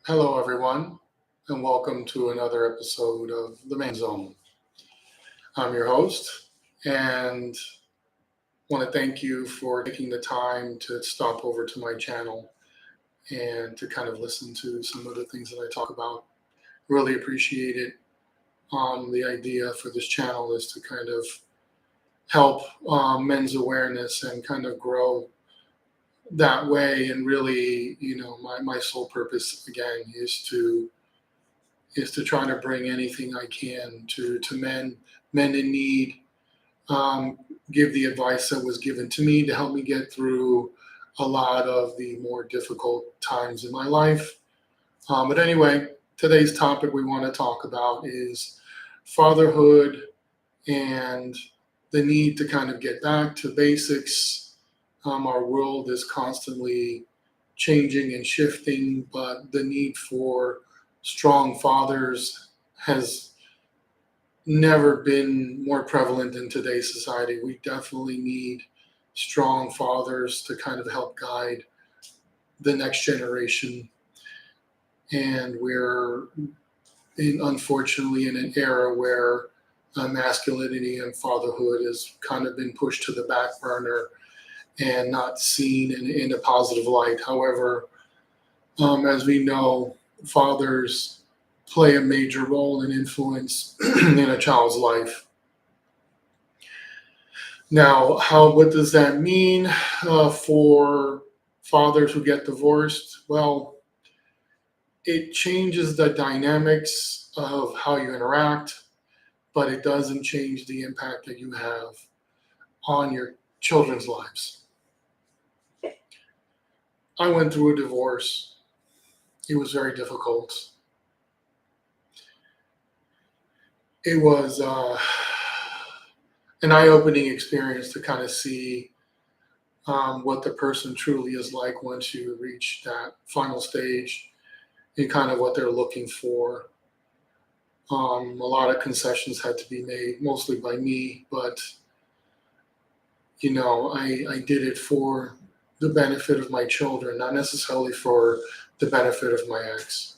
Hello, everyone, and welcome to another episode of The Main Zone. I'm your host, and want to thank you for taking the time to stop over to my channel and to kind of listen to some of the things that I talk about. Really appreciate it. The idea for this channel is to kind of help men's awareness and kind of grow that way. And really, my sole purpose again is to try to bring anything I can to men in need. Um, Give the advice that was given to me to help me get through a lot of the more difficult times in my life. But anyway, today's topic we want to talk about is fatherhood and the need to kind of get back to basics. Our world is constantly changing and shifting, but the need for strong fathers has never been more prevalent in today's society. We definitely need strong fathers to kind of help guide the next generation. And unfortunately in an era where masculinity and fatherhood has kind of been pushed to the back burner and not seen in a positive light. However, as we know, fathers play a major role and influence in a child's life. Now, what does that mean for fathers who get divorced? Well, it changes the dynamics of how you interact, but it doesn't change the impact that you have on your children's lives. I went through a divorce. It was very difficult. It was an eye-opening experience to kind of see what the person truly is like once you reach that final stage and kind of what they're looking for. A lot of concessions had to be made, mostly by me, but I did it for the benefit of my children, not necessarily for the benefit of my ex.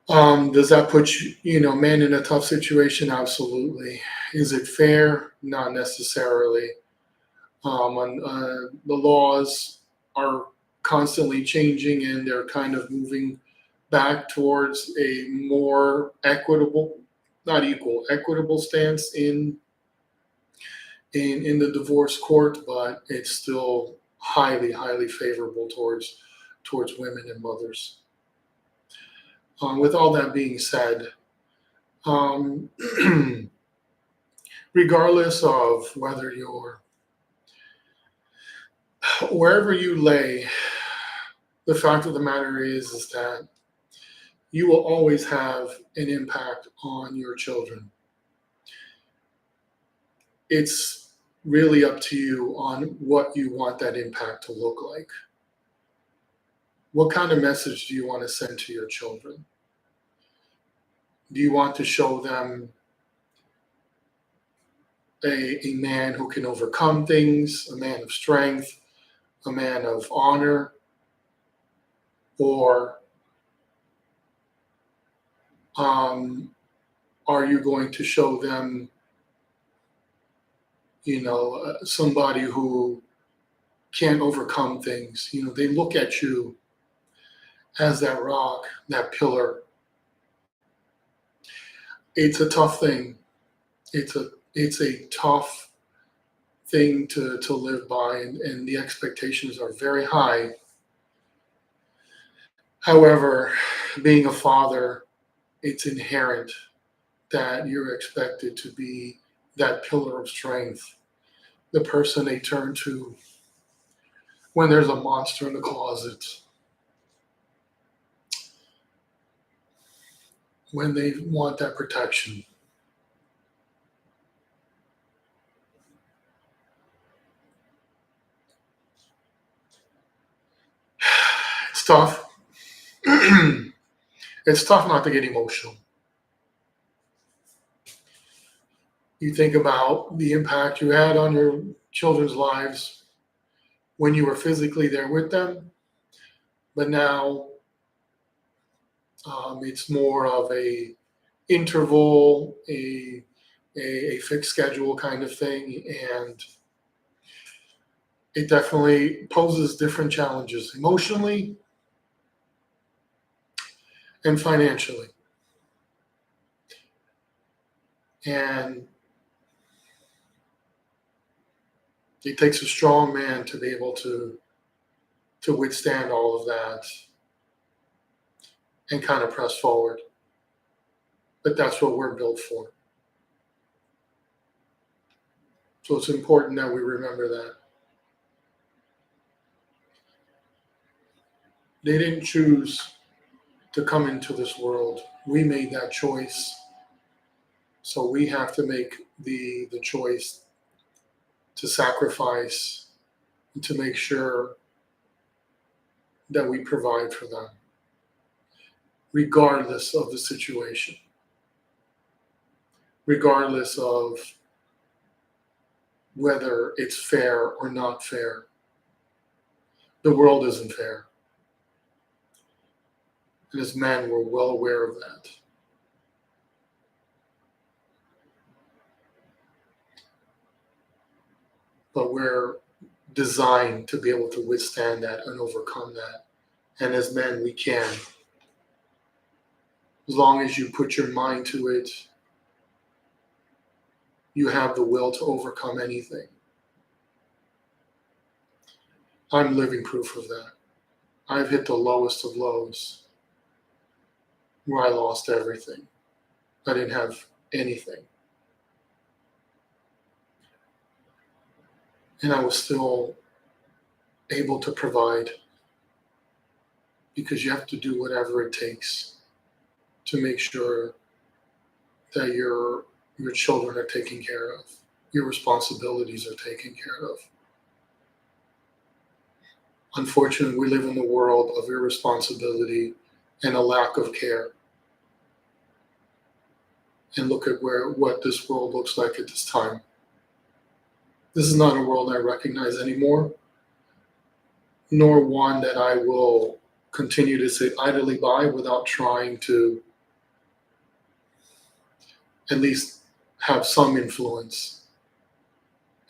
Does that put men in a tough situation? Absolutely. Is it fair? Not necessarily. The laws are constantly changing, and they're kind of moving back towards a more equitable, not equal, equitable stance in the divorce court, but it's still highly, highly favorable towards women and mothers. With all that being said, um, regardless of whether you're wherever you lay, the fact of the matter is that you will always have an impact on your children. It's really up to you on what you want that impact to look like. What kind of message do you want to send to your children? Do you want to show them a man who can overcome things, a man of strength, a man of honor? Or are you going to show them, somebody who can't overcome things? They look at you as that rock, that pillar. It's a tough thing. It's a tough thing to live by, and the expectations are very high. However, being a father, it's inherent that you're expected to be that pillar of strength, the person they turn to when there's a monster in the closet, when they want that protection. It's tough. It's tough not to get emotional. You think about the impact you had on your children's lives when you were physically there with them, but now It's more of a interval, a fixed schedule kind of thing, and it definitely poses different challenges emotionally and financially. And it takes a strong man to be able to withstand all of that and kind of press forward. But that's what we're built for. So it's important that we remember that. They didn't choose to come into this world. We made that choice. So we have to make the choice to sacrifice and to make sure that we provide for them, regardless of the situation, regardless of whether it's fair or not fair. The world isn't fair. And as men, we're well aware of that. But we're designed to be able to withstand that and overcome that. And as men, we can. As long as you put your mind to it, you have the will to overcome anything. I'm living proof of that. I've hit the lowest of lows where I lost everything. I didn't have anything. And I was still able to provide because you have to do whatever it takes to make sure that your children are taken care of, your responsibilities are taken care of. Unfortunately, we live in a world of irresponsibility and a lack of care. And look at what this world looks like at this time. This is not a world I recognize anymore, nor one that I will continue to sit idly by without trying to at least have some influence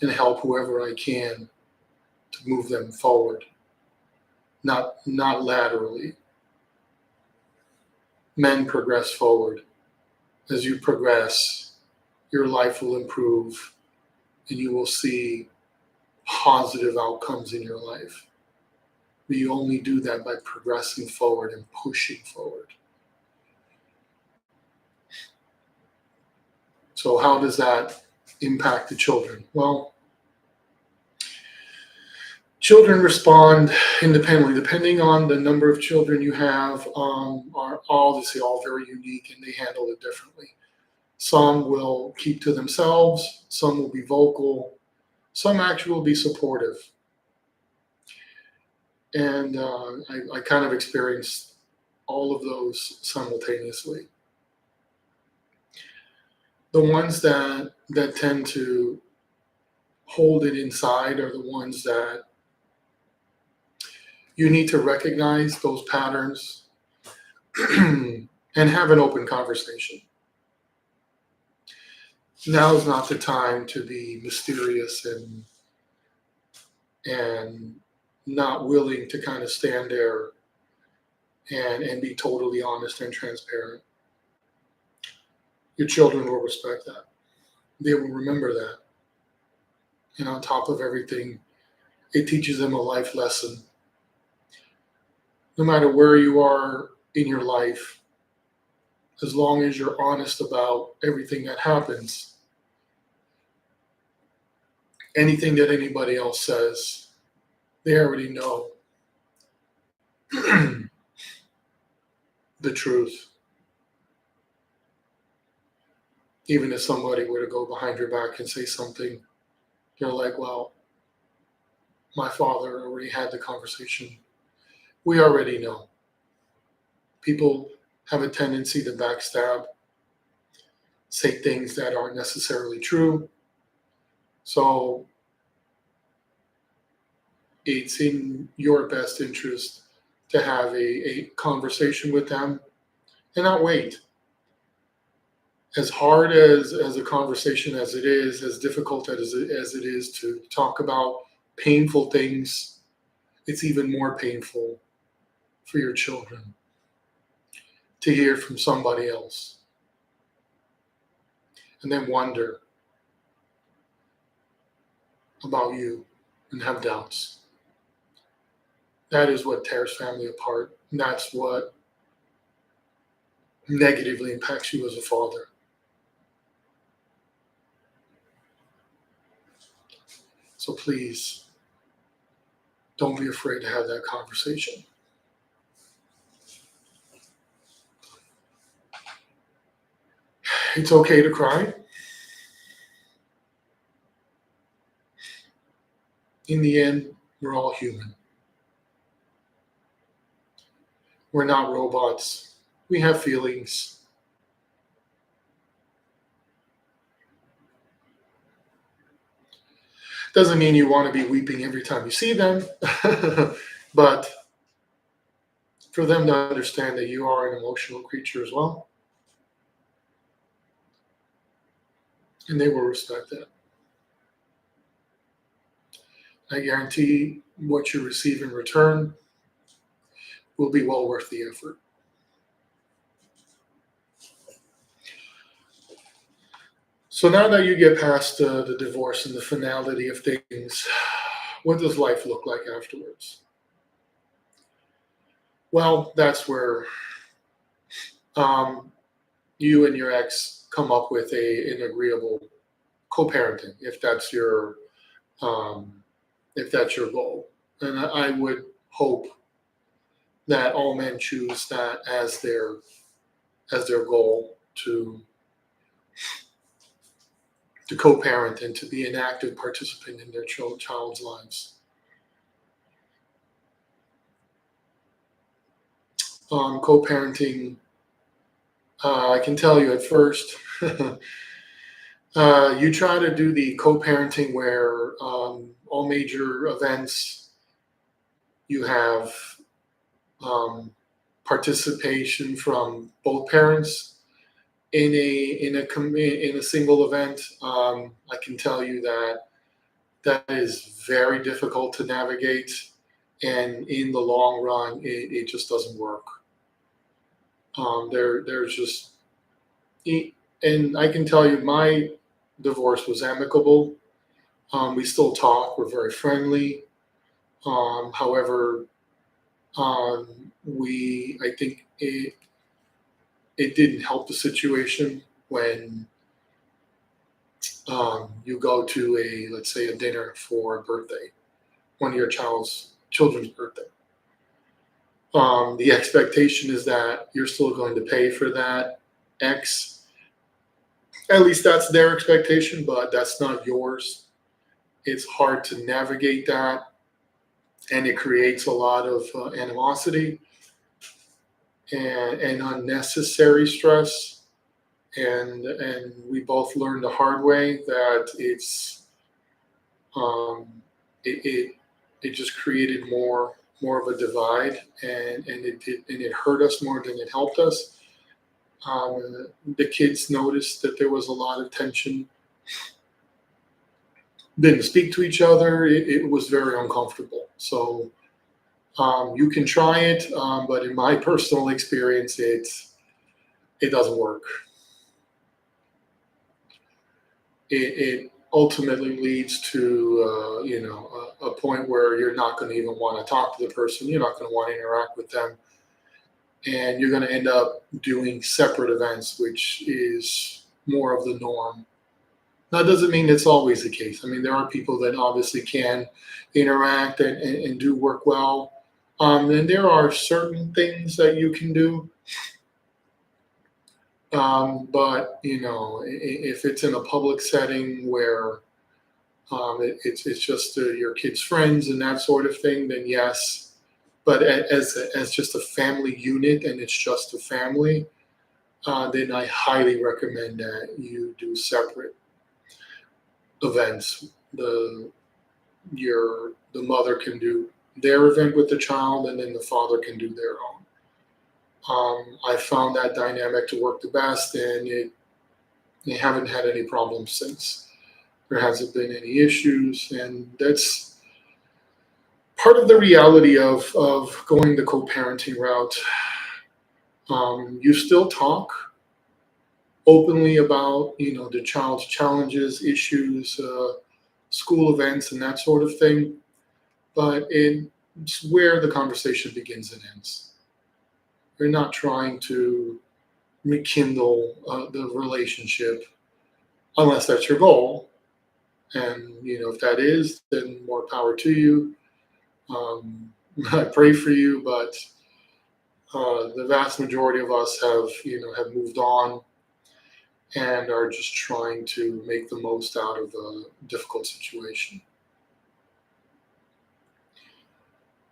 and help whoever I can to move them forward, not laterally. Men progress forward. As you progress, your life will improve and you will see positive outcomes in your life. But you only do that by progressing forward and pushing forward. So, how does that impact the children? Well, children respond independently, depending on the number of children you have. Are obviously all very unique and they handle it differently. Some will keep to themselves, some will be vocal, some actually will be supportive. And I kind of experienced all of those simultaneously. The ones that tend to hold it inside are the ones that you need to recognize those patterns and have an open conversation. Now is not the time to be mysterious and not willing to kind of stand there and be totally honest and transparent. Your children will respect that. They will remember that. And on top of everything, it teaches them a life lesson. No matter where you are in your life, as long as you're honest about everything that happens, anything that anybody else says, they already know the truth. Even if somebody were to go behind your back and say something, you're like, well, my father already had the conversation. We already know. People have a tendency to backstab, say things that aren't necessarily true. So it's in your best interest to have a conversation with them and not wait. As hard as a conversation as it is, as difficult as it is to talk about painful things, it's even more painful for your children to hear from somebody else and then wonder about you and have doubts. That is what tears family apart. And that's what negatively impacts you as a father. So please don't be afraid to have that conversation. It's okay to cry. In the end, we're all human. We're not robots. We have feelings. Doesn't mean you want to be weeping every time you see them, but for them to understand that you are an emotional creature as well, and they will respect that. I guarantee what you receive in return will be well worth the effort. So now that you get past the divorce and the finality of things, what does life look like afterwards? Well, that's where um, you and your ex come up with an agreeable co-parenting, um, if that's your goal. And I would hope that all men choose that as their goal to co-parent and to be an active participant in their child's lives. Co-parenting, I can tell you at first, you try to do the co-parenting where all major events you have um, participation from both parents in a single event. I can tell you that that is very difficult to navigate, and in the long run, it just doesn't work. There's just, and I can tell you, my divorce was amicable. We still talk. We're very friendly. However, I think it didn't help the situation when you go to let's say a dinner for a birthday, one of your children's birthday. The expectation is that you're still going to pay for that X. At least that's their expectation, but that's not yours. It's hard to navigate that, and it creates a lot of animosity and unnecessary stress. And we both learned the hard way that um, it it just created more of a divide, and it hurt us more than it helped us. The kids noticed that there was a lot of tension, didn't speak to each other. It was very uncomfortable. So you can try it, but in my personal experience, it doesn't work. It ultimately leads to a point where you're not going to even want to talk to the person. You're not going to want to interact with them, and you're going to end up doing separate events, which is more of the norm. That doesn't mean it's always the case. I mean, there are people that obviously can interact and do work well. And there are certain things that you can do. But, if it's in a public setting where it's just your kids' friends and that sort of thing, then yes. But as just a family unit, and it's just a family, then I highly recommend that you do separate events. The mother can do their event with the child, and then the father can do their own. I found that dynamic to work the best, and they haven't had any problems since. There hasn't been any issues, and that's part of the reality of going the co-parenting route. You still talk openly about the child's challenges, issues, school events, and that sort of thing, but it's where the conversation begins and ends. You're not trying to rekindle the relationship unless that's your goal. And if that is, then more power to you. Um, I pray for you, but the vast majority of us have moved on and are just trying to make the most out of a difficult situation.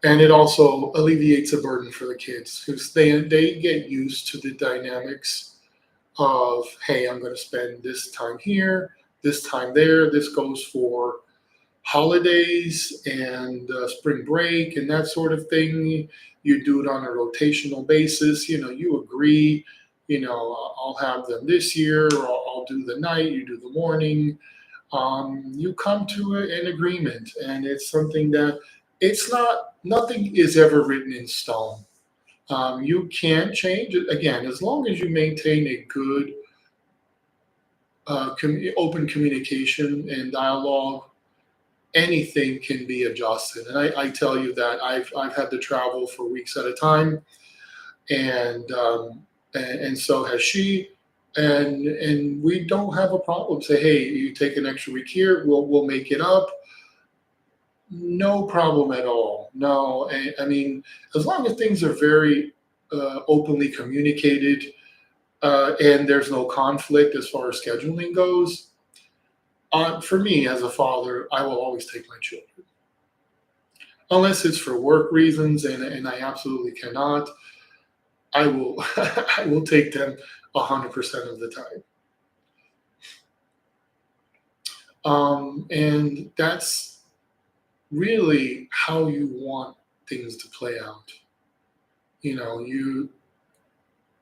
And it also alleviates a burden for the kids because they get used to the dynamics of, hey, I'm going to spend this time here, this time there. This goes for holidays and spring break and that sort of thing. You do it on a rotational basis. You agree, I'll have them this year, or I'll do the night, you do the morning. You come to an agreement, and it's something that it's not, nothing is ever written in stone. You can change it again as long as you maintain a good open communication and dialogue. Anything can be adjusted. And I tell you that I've had to travel for weeks at a time, and and so has she, and we don't have a problem. Say, hey, you take an extra week here, we'll make it up. No problem at all. No, I mean, as long as things are very openly communicated, and there's no conflict as far as scheduling goes. For me, as a father, I will always take my children unless it's for work reasons, and I absolutely cannot. I will I will take them 100% of the time, and that's really how you want things to play out. You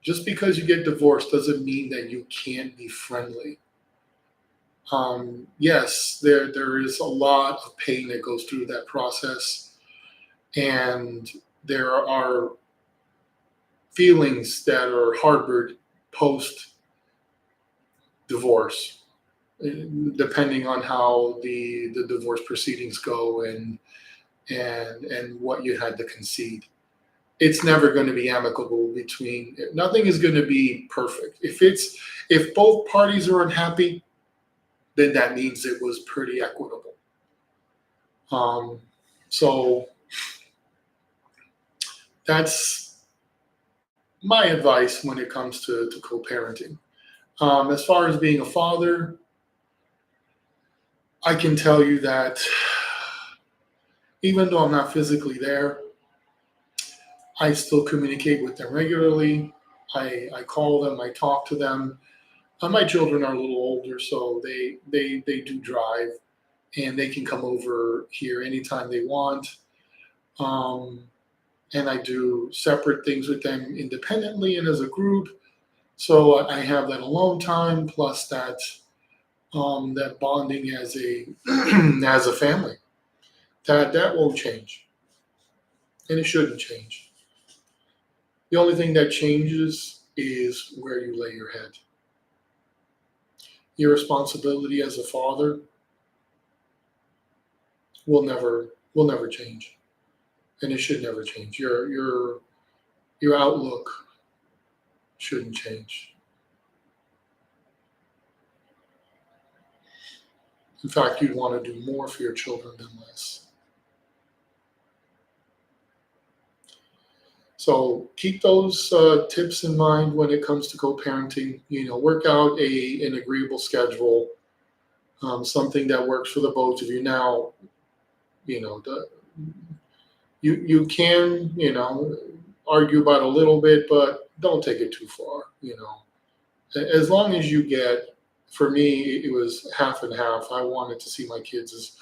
just because you get divorced doesn't mean that you can't be friendly. Yes, there is a lot of pain that goes through that process, and there are feelings that are harbored post divorce, depending on how the divorce proceedings go, and what you had to concede. It's never going to be amicable between. Nothing is going to be perfect. If both parties are unhappy, then that means it was pretty equitable. Um, so that's my advice when it comes to co-parenting. As far as being a father, I can tell you that even though I'm not physically there, I still communicate with them regularly. I call them, I talk to them. My children are a little older, so they do drive, and they can come over here anytime they want. Um, and I do separate things with them independently and as a group. So I have that alone time plus that bonding as a as a family. That won't change, and it shouldn't change. The only thing that changes is where you lay your head. Your responsibility as a father will never change, and it should never change. Your outlook shouldn't change. In fact, you'd want to do more for your children than less. So keep those tips in mind when it comes to co-parenting. Work out an agreeable schedule, something that works for the both of you. Now, the, you can argue about a little bit, but don't take it too far. As long as you get. For me, it was half and half. I wanted to see my kids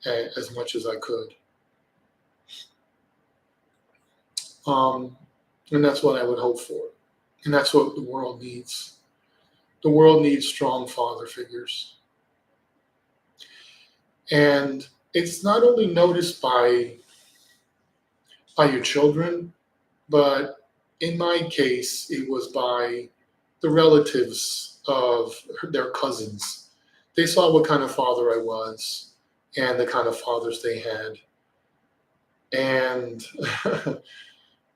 as much as I could. Um, And that's what I would hope for. And that's what the world needs. The world needs strong father figures. And it's not only noticed by your children, but in my case, it was by the relatives of their cousins. They saw what kind of father I was and the kind of fathers they had. And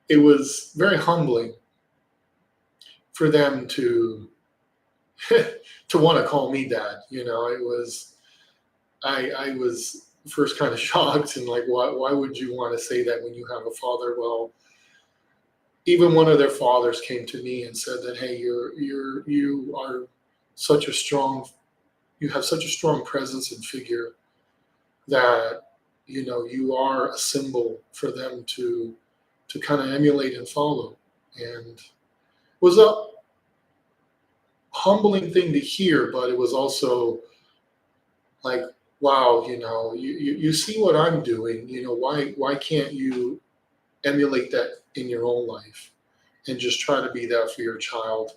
it was very humbling for them to to want to call me dad. It was I was first kind of shocked and like, why would you want to say that when you have a father? Well, even one of their fathers came to me and said that, hey, you are such a strong you have such a strong presence and figure that you are a symbol for them to kind of emulate and follow. And it was a humbling thing to hear, but it was also like, wow, you see what I'm doing, why can't you emulate that in your own life and just try to be that for your child?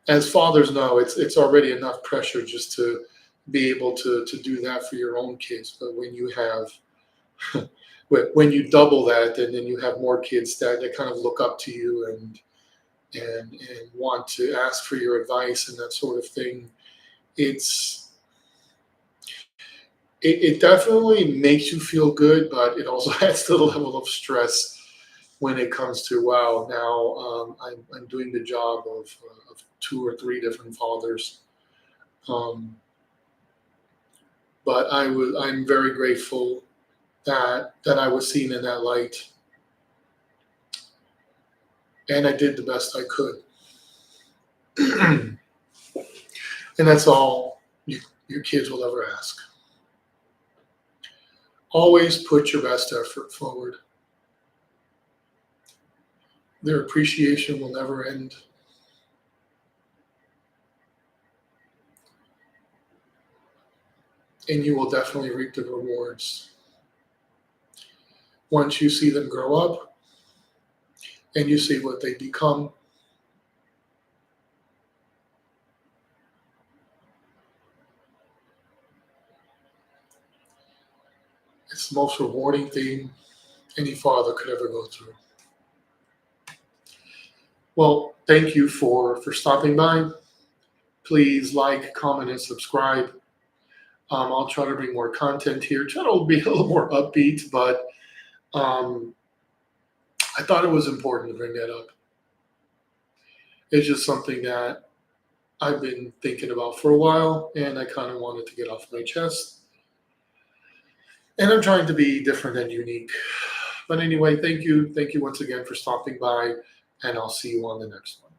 As fathers know, it's already enough pressure just to be able to do that for your own kids. But when you have when you double that, and then you have more kids that kind of look up to you and want to ask for your advice and that sort of thing, it's it definitely makes you feel good, but it also adds to the level of stress when it comes to, wow, now I'm doing the job of two or three different fathers. Um, but I'm very grateful that I was seen in that light, and I did the best I could. And that's all your kids will ever ask. Always put your best effort forward. Their appreciation will never end. And you will definitely reap the rewards once you see them grow up and you see what they become. It's the most rewarding thing any father could ever go through. Well, thank you for stopping by. Please like, comment, and subscribe. I'll try to bring more content here. Try to be a little more upbeat, but um, I thought it was important to bring that up. It's just something that I've been thinking about for a while, and I kind of wanted to get off my chest. And I'm trying to be different and unique. But anyway, thank you. Thank you once again for stopping by, and I'll see you on the next one.